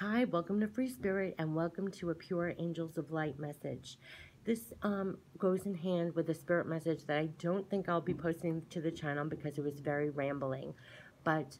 Hi, welcome to Free Spirit and welcome to a Pure Angels of Light message. This goes in hand with a spirit message that I don't think I'll be posting to the channel because it was very rambling. But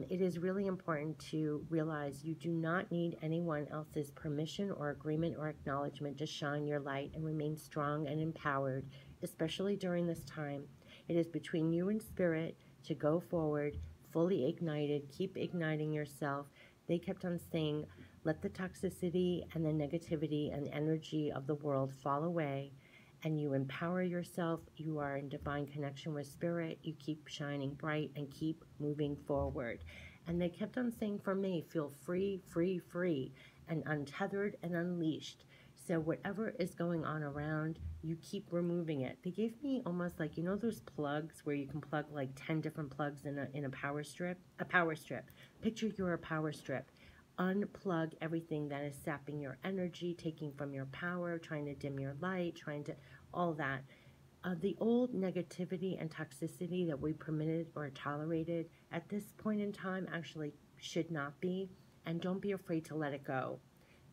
it is really important to realize you do not need anyone else's permission or agreement or acknowledgement to shine your light and remain strong and empowered, especially during this time. It is between you and Spirit to go forward, fully ignited, keep igniting yourself. They kept on saying, let the toxicity and the negativity and energy of the world fall away, and you empower yourself. You are in divine connection with Spirit. You keep shining bright and keep moving forward. And they kept on saying for me, feel free, free, free, and untethered and unleashed. So whatever is going on around, you keep removing it. They gave me almost like, you know those plugs where you can plug like 10 different plugs in a power strip? A power strip. Picture you're a power strip. Unplug everything that is sapping your energy, taking from your power, trying to dim your light, trying to, all that. The old negativity and toxicity that we permitted or tolerated at this point in time actually should not be. And don't be afraid to let it go.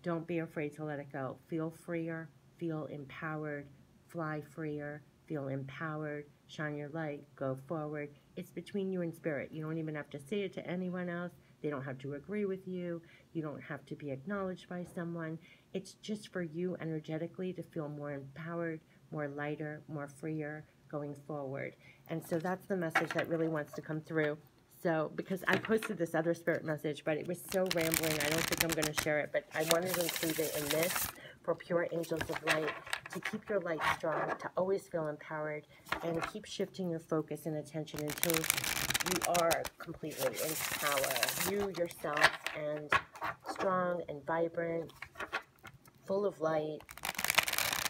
Don't be afraid to let it go. Feel freer, feel empowered, fly freer, feel empowered, shine your light, go forward. It's between you and Spirit. You don't even have to say it to anyone else. They don't have to agree with you. You don't have to be acknowledged by someone. It's just for you energetically to feel more empowered, more lighter, more freer going forward. And so that's the message that really wants to come through. So, because I posted this other spirit message, but it was so rambling, I don't think I'm going to share it, but I wanted to include it in this for Pure Angels of Light, to keep your light strong, to always feel empowered, and keep shifting your focus and attention until you are completely in power. You yourself, and strong and vibrant, full of light.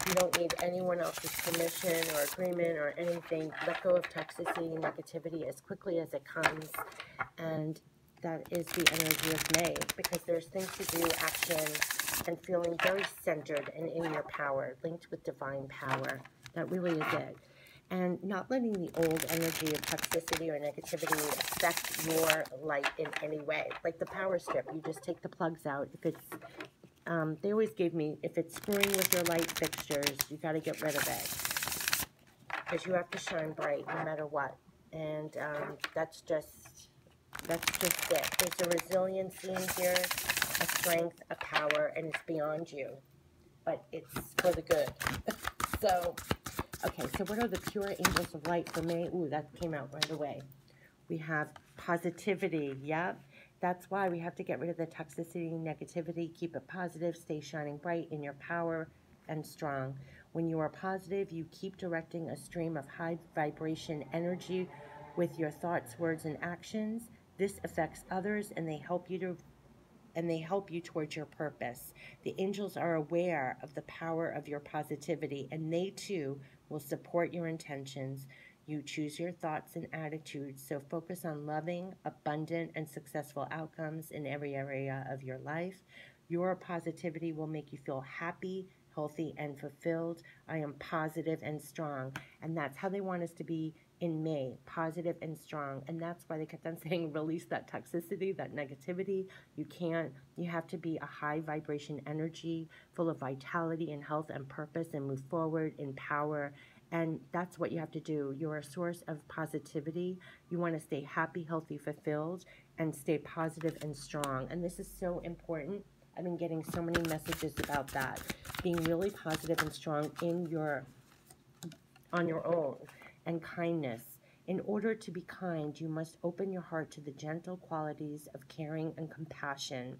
You don't need anyone else's permission or agreement or anything. Let go of toxicity and negativity as quickly as it comes. And that is the energy of May, because there's things to do, action, and feeling very centered and in your power, linked with divine power. That really is it. And not letting the old energy of toxicity or negativity affect your light in any way. Like the power strip, you just take the plugs out. If it's they always gave me, if it's screwing with your light fixtures, you got to get rid of it, because you have to shine bright no matter what. And that's just it. There's a resiliency in here, a strength, a power, and it's beyond you, but it's for the good. So, okay, so what are the pure angels of light for May? Ooh, that came out right away. We have positivity. Yep. That's why we have to get rid of the toxicity and negativity. Keep it positive. Stay shining bright in your power and strong. When you are positive, you keep directing a stream of high vibration energy with your thoughts, words, and actions. This affects others, and they help you towards your purpose. The angels are aware of the power of your positivity, and they too will support your intentions. You choose your thoughts and attitudes, so focus on loving, abundant, and successful outcomes in every area of your life. Your positivity will make you feel happy, healthy, and fulfilled. I am positive and strong, and that's how they want us to be in May, positive and strong. And that's why they kept on saying release that toxicity, that negativity. You have to be a high vibration energy, full of vitality and health and purpose, and move forward in power. And that's what you have to do. You're a source of positivity. You want to stay happy, healthy, fulfilled, and stay positive and strong. And this is so important. I've been getting so many messages about that. Being really positive and strong on your own. And kindness. In order to be kind, you must open your heart to the gentle qualities of caring and compassion.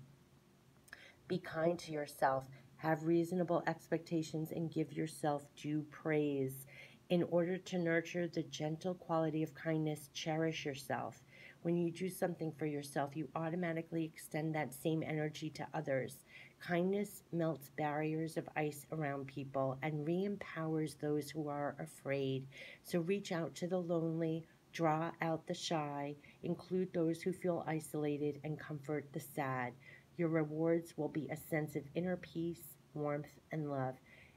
Be kind to yourself. Have reasonable expectations and give yourself due praise. In order to nurture the gentle quality of kindness, cherish yourself. When you do something for yourself, you automatically extend that same energy to others. Kindness melts barriers of ice around people and re-empowers those who are afraid. So reach out to the lonely, draw out the shy, include those who feel isolated, and comfort the sad. Your rewards will be a sense of inner peace, warmth, and love.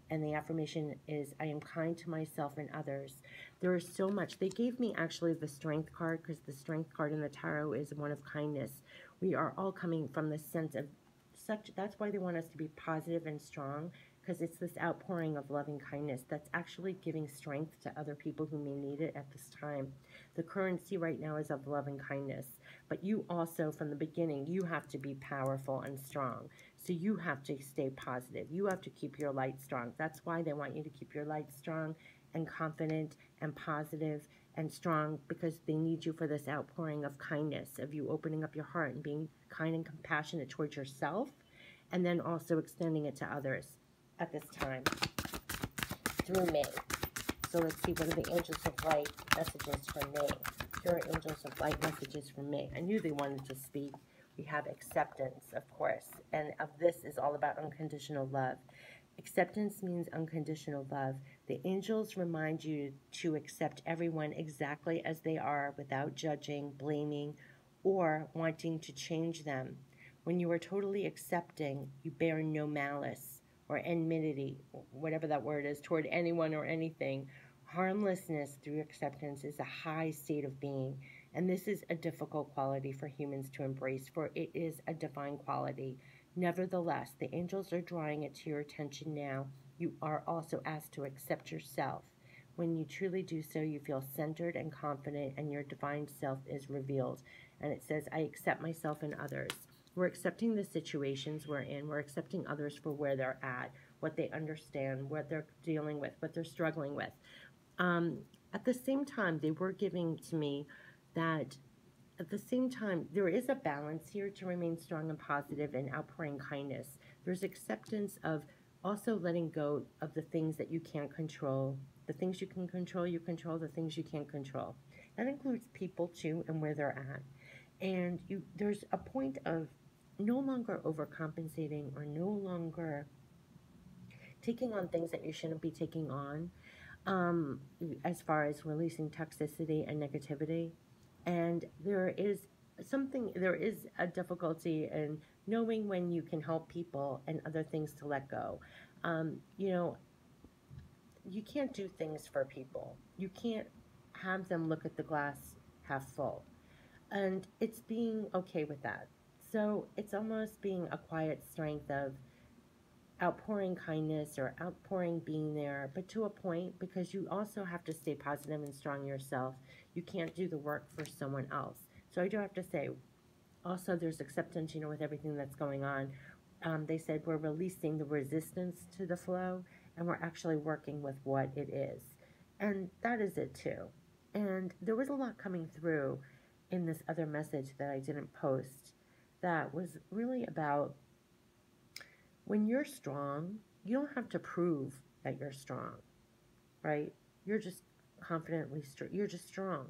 And the affirmation is, I am kind to myself and others. There is so much. They gave me actually the strength card, because the strength card in the tarot is one of kindness. We are all coming from the sense of that's why they want us to be positive and strong, because it's this outpouring of loving kindness that's actually giving strength to other people who may need it at this time. The currency right now is of love and kindness, but you also, from the beginning, you have to be powerful and strong. So you have to stay positive. You have to keep your light strong. That's why they want you to keep your light strong and confident and positive and strong, because they need you for this outpouring of kindness, of you opening up your heart and being kind and compassionate towards yourself, and then also extending it to others at this time through May. So let's see, what are the angels of light messages for May? Pure angels of light messages for May. I knew they wanted to speak. We have acceptance, of course, and of this is all about unconditional love. Acceptance means unconditional love. The angels remind you to accept everyone exactly as they are without judging, blaming, or wanting to change them. When you are totally accepting, you bear no malice or enmity, whatever that word is, toward anyone or anything. Harmlessness through acceptance is a high state of being, and this is a difficult quality for humans to embrace, for it is a divine quality. Nevertheless, the angels are drawing it to your attention now. You are also asked to accept yourself. When you truly do so, you feel centered and confident, and your divine self is revealed. And it says, I accept myself and others. We're accepting the situations we're in. We're accepting others for where they're at, what they understand, what they're dealing with, what they're struggling with. At the same time, they were giving to me that at the same time, there is a balance here to remain strong and positive and outpouring kindness. There's acceptance of also letting go of the things that you can't control. The things you can control, you control. The things you can't control. That includes people, too, and where they're at. And there's a point of no longer overcompensating or no longer taking on things that you shouldn't be taking on, as far as releasing toxicity and negativity. And there is a difficulty in knowing when you can help people and other things to let go. You know, you can't do things for people. You can't have them look at the glass half full. And it's being okay with that. So it's almost being a quiet strength of outpouring kindness or outpouring being there, but to a point, because you also have to stay positive and strong yourself. You can't do the work for someone else. So I do have to say, also there's acceptance, with everything that's going on. They said we're releasing the resistance to the flow, and we're actually working with what it is. And that is it too. And there was a lot coming through in this other message that I didn't post that was really about, when you're strong, you don't have to prove that you're strong, right? You're just you're just strong.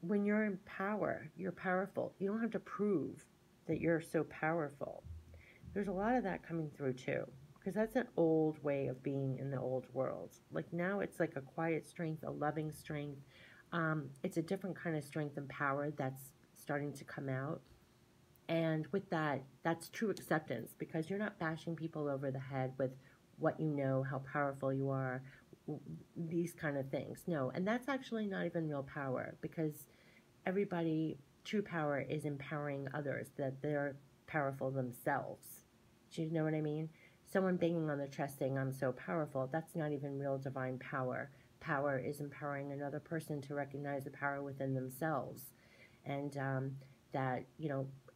When you're in power, you're powerful. You don't have to prove that you're so powerful. There's a lot of that coming through too, because that's an old way of being in the old world. Like now it's like a quiet strength, a loving strength. It's a different kind of strength and power that's starting to come out. And with that, that's true acceptance, because you're not bashing people over the head with what you know, how powerful you are, these kind of things. No, and that's actually not even real power, because true power is empowering others, that they're powerful themselves. Do you know what I mean? Someone banging on the chest saying, I'm so powerful, that's not even real divine power. Power is empowering another person to recognize the power within themselves. And that,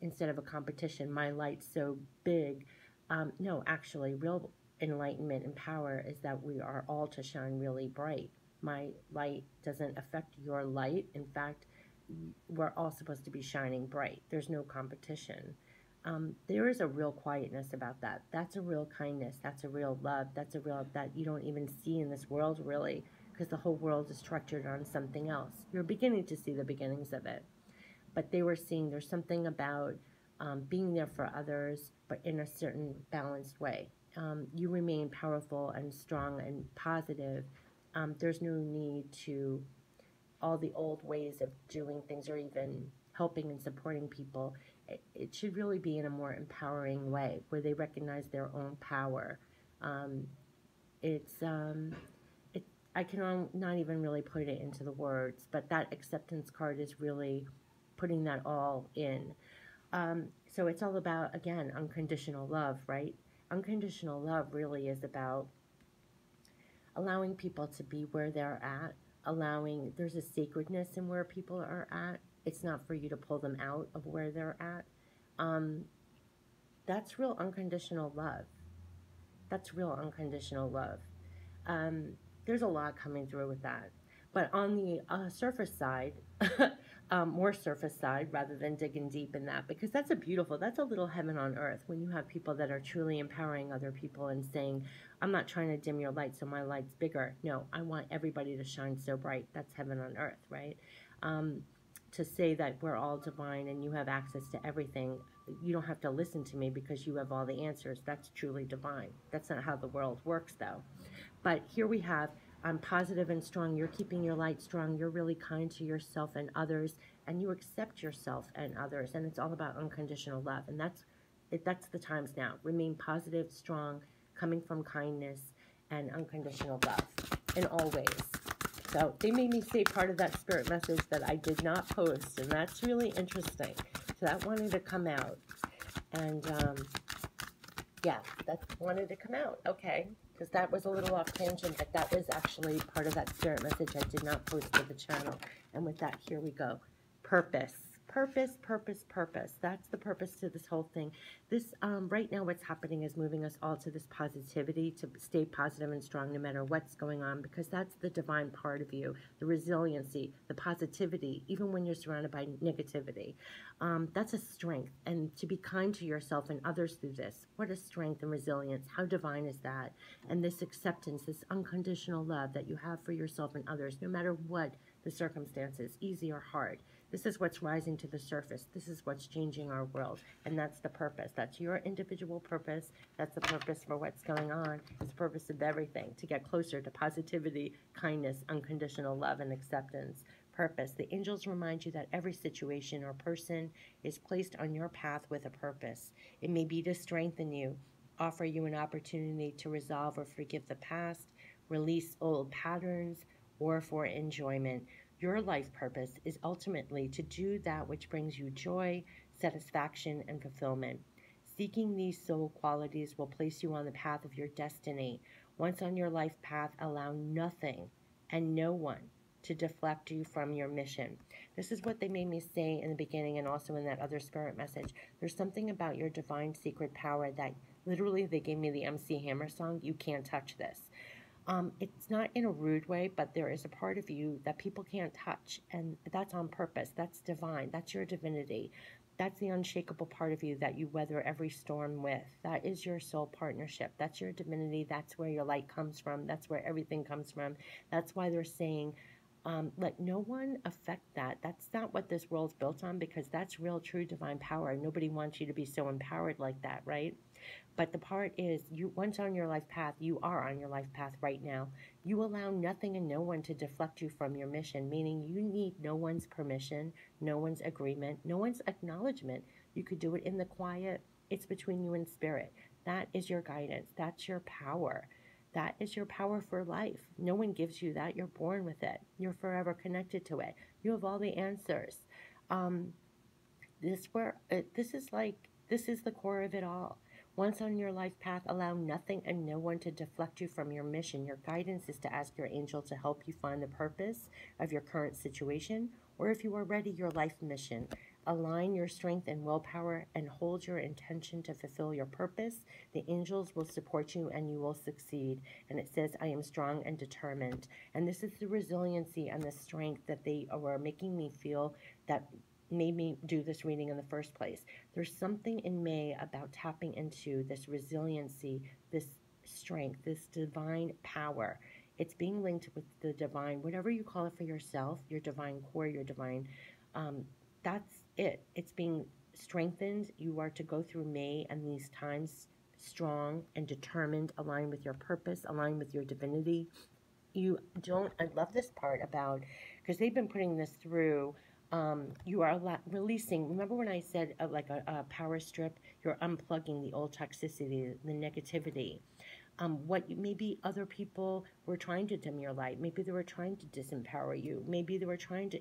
instead of a competition, my light's so big. No, actually, real enlightenment and power is that we are all to shine really bright. My light doesn't affect your light. In fact, we're all supposed to be shining bright. There's no competition. There is a real quietness about that. That's a real kindness. That's a real love. That's a real, that you don't even see in this world, really, because the whole world is structured on something else. You're beginning to see the beginnings of it. But they were seeing there's something about being there for others, but in a certain balanced way. You remain powerful and strong and positive. There's no need to all the old ways of doing things or even helping and supporting people. It should really be in a more empowering way where they recognize their own power. It's I can not even really put it into the words, but that acceptance card is really putting that all in. So it's all about, again, unconditional love, right? Unconditional love really is about allowing people to be where they're at, allowing, there's a sacredness in where people are at. It's not for you to pull them out of where they're at. Um, that's real unconditional love. That's real unconditional love. Um, there's a lot coming through with that. But on the surface side, more surface side rather than digging deep in that, because that's a little heaven on earth when you have people that are truly empowering other people and saying, I'm not trying to dim your light so my light's bigger. No, I want everybody to shine so bright. That's heaven on earth, right? Um, to say that we're all divine and you have access to everything, you don't have to listen to me because you have all the answers. That's truly divine. That's not how the world works, though. But here we have, I'm positive and strong. You're keeping your light strong. You're really kind to yourself and others, and you accept yourself and others. And it's all about unconditional love. And that's the times now. Remain positive, strong, coming from kindness and unconditional love in all ways. So they made me say part of that spirit message that I did not post, and that's really interesting. So that wanted to come out. And yeah, that wanted to come out. Okay. Because that was a little off tangent, but that was actually part of that spirit message I did not post to the channel. And with that, here we go. Purpose. Purpose, purpose, purpose. That's the purpose to this whole thing. This, right now what's happening is moving us all to this positivity, to stay positive and strong no matter what's going on, because that's the divine part of you, the resiliency, the positivity, even when you're surrounded by negativity. That's a strength. And to be kind to yourself and others through this, what a strength and resilience. How divine is that? And this acceptance, this unconditional love that you have for yourself and others, no matter what the circumstances, easy or hard. This is what's rising to the surface. This is what's changing our world. And that's the purpose. That's your individual purpose. That's the purpose for what's going on. It's the purpose of everything, to get closer to positivity, kindness, unconditional love, and acceptance. Purpose. The angels remind you that every situation or person is placed on your path with a purpose. It may be to strengthen you, offer you an opportunity to resolve or forgive the past, release old patterns, or for enjoyment. Your life purpose is ultimately to do that which brings you joy, satisfaction, and fulfillment. Seeking these soul qualities will place you on the path of your destiny. Once on your life path, allow nothing and no one to deflect you from your mission. This is what they made me say in the beginning and also in that other spirit message. There's something about your divine secret power that literally they gave me the MC Hammer song, you can't touch this. It's not in a rude way, but there is a part of you that people can't touch, and that's on purpose. That's divine. That's your divinity. That's the unshakable part of you that you weather every storm with. That is your soul partnership. That's your divinity. That's where your light comes from. That's where everything comes from. That's why they're saying, let no one affect that. That's not what this world's built on, because that's real, true divine power. Nobody wants you to be so empowered like that, right? But the part is, you once on your life path, you are on your life path right now. You allow nothing and no one to deflect you from your mission, meaning you need no one's permission, no one's agreement, no one's acknowledgement. You could do it in the quiet. It's between you and spirit. That is your guidance. That's your power. That is your power for life. No one gives you that. You're born with it. You're forever connected to it. You have all the answers. This is the core of it all. Once on your life path, allow nothing and no one to deflect you from your mission. Your guidance is to ask your angel to help you find the purpose of your current situation, or if you are ready, your life mission. Align your strength and willpower and hold your intention to fulfill your purpose. The angels will support you and you will succeed. And it says, I am strong and determined. And this is the resiliency and the strength that they were making me feel, that made me do this reading in the first place. There's something in May about tapping into this resiliency, this strength, this divine power. It's being linked with the divine, whatever you call it for yourself, your divine core, your divine, that's it. It's being strengthened. You are to go through May and these times strong and determined, aligned with your purpose, aligned with your divinity. I love this part about, because they've been putting this through, you are releasing, remember when I said like a power strip, you're unplugging the old toxicity, the negativity. Maybe other people were trying to dim your light. Maybe they were trying to disempower you. Maybe they were trying to,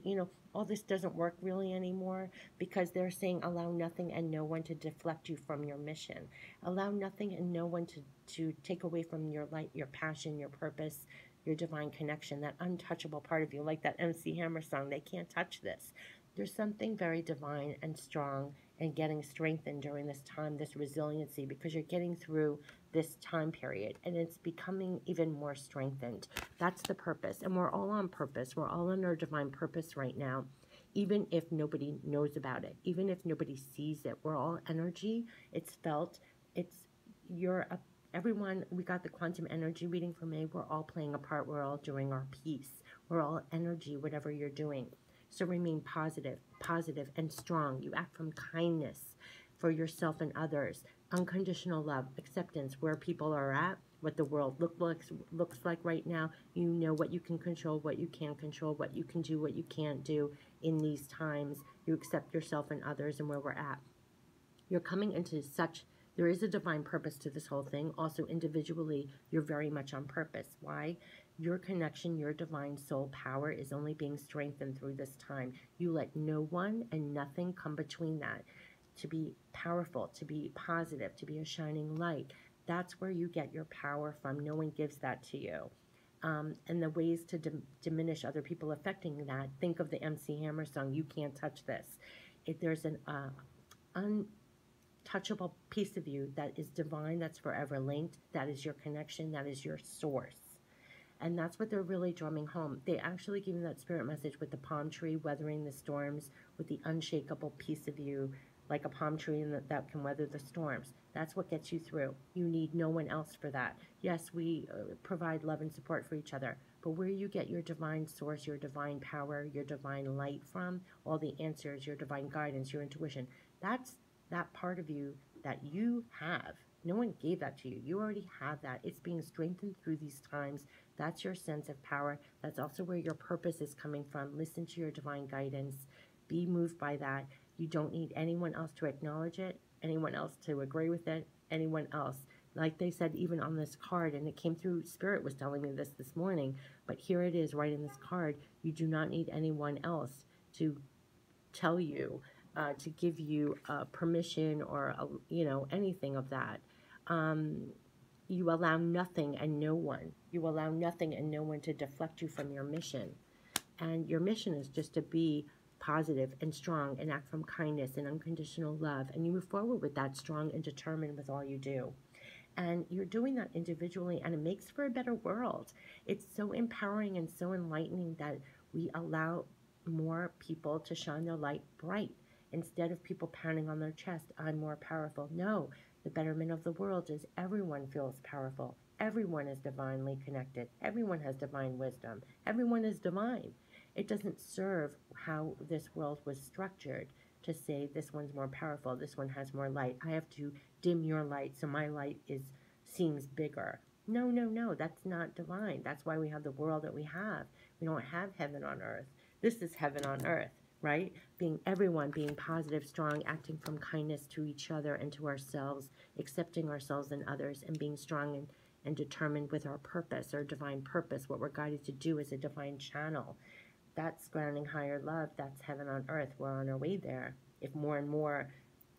all this doesn't work really anymore, because they're saying allow nothing and no one to deflect you from your mission. Allow nothing and no one to take away from your light, your passion, your purpose, your divine connection, that untouchable part of you, like that MC Hammer song, they can't touch this. There's something very divine and strong and getting strengthened during this time, this resiliency, because you're getting through this time period and it's becoming even more strengthened. That's the purpose. And we're all on purpose. We're all on our divine purpose right now, even if nobody knows about it, even if nobody sees it. We're all energy. It's felt. Everyone, we got the quantum energy reading for May. We're all playing a part. We're all doing our piece. We're all energy, whatever you're doing. So remain positive, positive and strong. You act from kindness for yourself and others. Unconditional love, acceptance, where people are at, what the world looks like right now. You know what you can control, what you can't control, what you can do, what you can't do in these times. You accept yourself and others and where we're at. You're coming into there is a divine purpose to this whole thing. Also, individually, you're very much on purpose. Why? Your connection, your divine soul power is only being strengthened through this time. You let no one and nothing come between that. To be powerful, to be positive, to be a shining light. That's where you get your power from. No one gives that to you. And the ways to diminish other people affecting that, think of the MC Hammer song, You Can't Touch This. There's an untouchable piece of you that is divine, that's forever linked, that is your connection, that is your source. And that's what they're really drumming home. They actually give you that spirit message with the palm tree weathering the storms, with the unshakable piece of you, like a palm tree that can weather the storms. That's what gets you through. You need no one else for that. Yes, we provide love and support for each other, but where you get your divine source, your divine power, your divine light from, all the answers, your divine guidance, your intuition, that's that part of you that you have. No one gave that to you. You already have that. It's being strengthened through these times. That's your sense of power. That's also where your purpose is coming from. Listen to your divine guidance. Be moved by that. You don't need anyone else to acknowledge it, anyone else to agree with it, anyone else. Like they said, even on this card, and it came through, Spirit was telling me this morning, but here it is right in this card. You do not need anyone else to tell you, to give you permission or, anything of that. You allow nothing and no one. You allow nothing and no one to deflect you from your mission. And your mission is just to be positive and strong and act from kindness and unconditional love. And you move forward with that, strong and determined with all you do. And you're doing that individually, and it makes for a better world. It's so empowering and so enlightening that we allow more people to shine their light bright instead of people pounding on their chest, I'm more powerful. No, the betterment of the world is everyone feels powerful. Everyone is divinely connected. Everyone has divine wisdom. Everyone is divine. It doesn't serve how this world was structured to say this one's more powerful, this one has more light. I have to dim your light so my light seems bigger. No, no, no, that's not divine. That's why we have the world that we have. We don't have heaven on earth. This is heaven on earth, right? Everyone being positive, strong, acting from kindness to each other and to ourselves, accepting ourselves and others, and being strong and determined with our purpose, our divine purpose, what we're guided to do as a divine channel. That's grounding higher love. That's heaven on earth. We're on our way there if more and more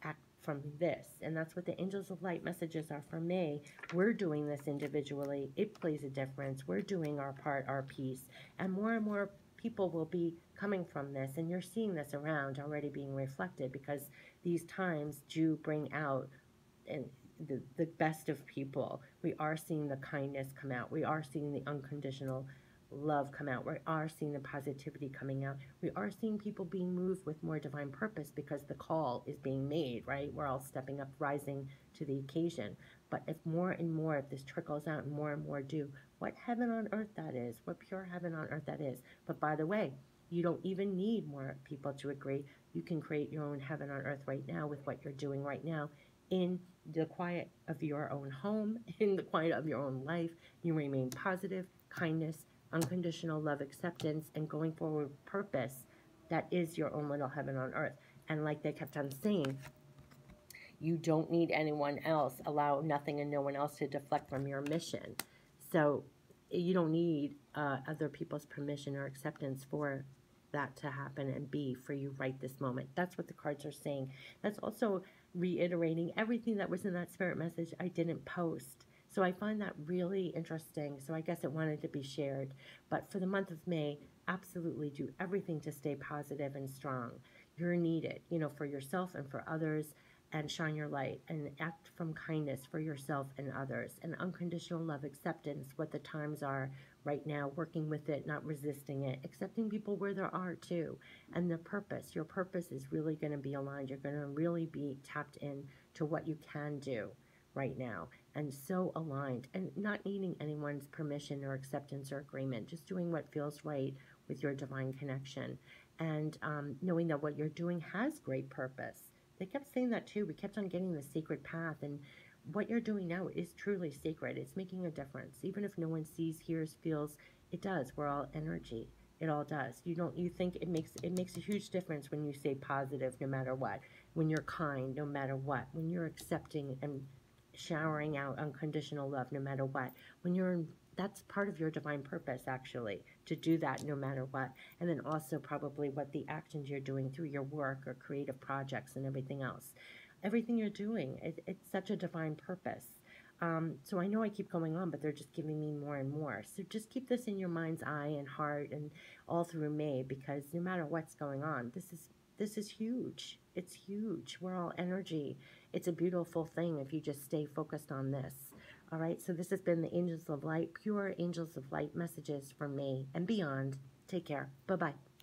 act from this. And that's what the Angels of Light messages are for me. We're doing this individually. It plays a difference. We're doing our part, our piece. And more people will be coming from this. And you're seeing this around already being reflected, because these times do bring out the best of people. We are seeing the kindness come out. We are seeing the unconditional love come out. We are seeing the positivity coming out. We are seeing people being moved with more divine purpose because the call is being made, right? We're all stepping up, rising to the occasion. But if more and more of this trickles out and more do, what heaven on earth that is, what pure heaven on earth that is. But by the way, you don't even need more people to agree. You can create your own heaven on earth right now with what you're doing right now in the quiet of your own home, in the quiet of your own life. You remain positive, kindness, unconditional love, acceptance, and going forward with purpose. That is your own little heaven on earth. And like they kept on saying, You don't need anyone else. Allow nothing and no one else to deflect from your mission. So you don't need other people's permission or acceptance for that to happen and be for you right this moment. That's what the cards are saying. That's also reiterating everything that was in that spirit message I didn't post. So I find that really interesting. So I guess it wanted to be shared. But for the month of May, absolutely do everything to stay positive and strong. You're needed, for yourself and for others, and shine your light and act from kindness for yourself and others. And unconditional love, acceptance, what the times are right now, working with it, not resisting it, accepting people where there are too. And the purpose, your purpose is really going to be aligned. You're going to really be tapped in to what you can do right now, and so aligned, and not needing anyone's permission or acceptance or agreement, just doing what feels right with your divine connection, and knowing that what you're doing has great purpose. They kept saying that too. We kept on getting the sacred path, and what you're doing now is truly sacred. It's making a difference, even if no one sees, hears, feels. It does. We're all energy. It all does. You think it makes a huge difference when you say positive no matter what, when you're kind no matter what, when you're accepting and showering out unconditional love no matter what, when you're that's part of your divine purpose, actually, to do that no matter what. And then also probably what the actions you're doing through your work or creative projects and everything else. Everything you're doing, it's such a divine purpose. So I know I keep going on, but they're just giving me more and more. So just keep this in your mind's eye and heart and all through May, because no matter what's going on, this is huge. It's huge. We're all energy. It's a beautiful thing if you just stay focused on this. All right, so this has been the Angels of Light, pure Angels of Light messages for May and beyond. Take care. Bye-bye.